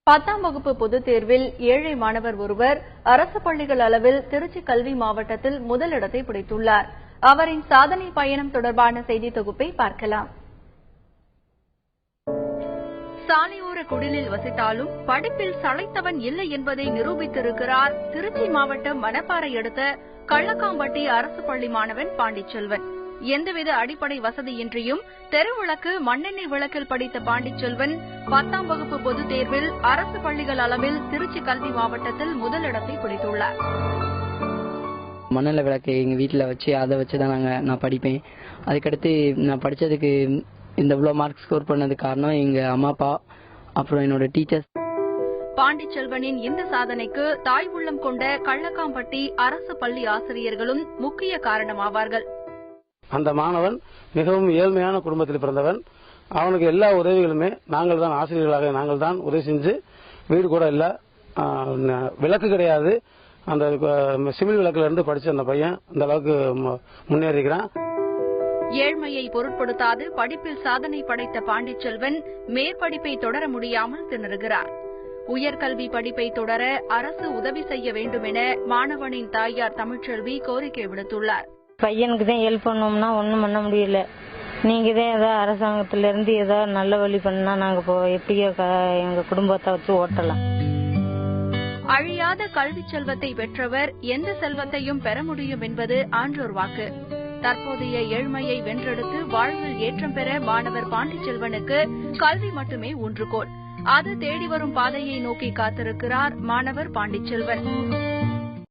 10ஆம் வகுப்பு பொதுத் தேர்வில் ஏழை மாணவர் ஒருவர் அரசு பள்ளிகள் அளவில் திருச்சி கல்வி மாவட்டத்தில் முதலிடத்தை பிடித்துள்ளார். அவரின் சாதனை பயணம் தொடர்பான செய்தி தொகுப்பை பார்க்கலாம். சாலையோர குடிலில் வசித்தாலும் படிப்பில் சளைத்தவன் இல்லை என்பதை நிரூபித்திருக்கிறார் திருச்சி மாவட்டம் மணப்பாறை அடுத்த கள்ளக்காம்பட்டி அரசு பள்ளி மாணவன் பாண்டிச்செல்வன். எந்தவித அடிப்படை வசதியின்றியும் தெருவிளக்கு மண்ணெண்ணெய் விளக்கில் படித்த பாண்டிச்செல்வன் 10ஆம் வகுப்பு பொதுத் தேர்வில் அரசு பள்ளிகள் அளவில் திருச்சி கல்வி மாவட்டத்தில் முதலிடத்தை பிடித்துள்ளார். மண்ணெண்ணெய் விளக்கு எங்க வீட்டில் வச்சு அதை வச்சுதான் நான் படிப்பேன். அதுக்கடுத்து நான் படிச்சதுக்கு இந்த இவ்வளோ மார்க் ஸ்கோர் பண்ணதுக்கு காரணம் எங்க அம்மா அப்பா அப்புறம் என்னோட டீச்சர்ஸ். பாண்டிச்செல்வனின் இந்த சாதனைக்கு தாய் உள்ளம் கொண்ட கள்ளக்காம்பட்டி அரசு பள்ளி ஆசிரியர்களும் முக்கிய காரணமாவார்கள். அந்த மாணவன் மிகவும் ஏழ்மையான குடும்பத்தில் பிறந்தவன். அவனுக்கு எல்லா உதவிகளுமே நாங்கள் தான், ஆசிரியர்களாக நாங்கள் தான் உதவி செஞ்சு, வீடு கூட இல்ல, விளக்கு கிடையாது, அந்த சிவில் விளக்குல இருந்து படிச்ச அந்த பையன் இந்த அளவுக்கு முன்னேறிக்கிறான். ஏழ்மையை பொருட்படுத்தாது படிப்பில் சாதனை படைத்த பாண்டிச்செல்வன் மேற்படிப்பை தொடர முடியாமல் திணறுகிறார். உயர்கல்வி படிப்பை தொடர அரசு உதவி செய்ய வேண்டும் என மாணவனின் தாயார் தமிழ்ச்செல்வி கோரிக்கை விடுத்துள்ளார். பையனுக்கு தான் ஹெல்ப் பண்ணோம்னா ஒன்றும் பண்ண முடியல. நீங்க தான் ஏதாவது அரசாங்கத்துல இருந்து ஏதாவது நல்ல வழி பண்ணா நாங்க எப்படியோ எங்க குடும்பத்தை வச்சு ஓட்டலாம். அழியாத கல்வி செல்வத்தை பெற்றவர் எந்த செல்வத்தையும் பெற முடியும் என்பது ஆன்றோர் வாக்கு. தற்போதைய ஏழ்மையை வென்றெடுத்து வாழ்வில் ஏற்றம் பெற மாணவர் பாண்டிச்செல்வனுக்கு கல்வி மட்டுமே ஊன்றுகோல். அது தேடி வரும் பாதையை நோக்கி காத்திருக்கிறார் மாணவர் பாண்டிச்செல்வன்.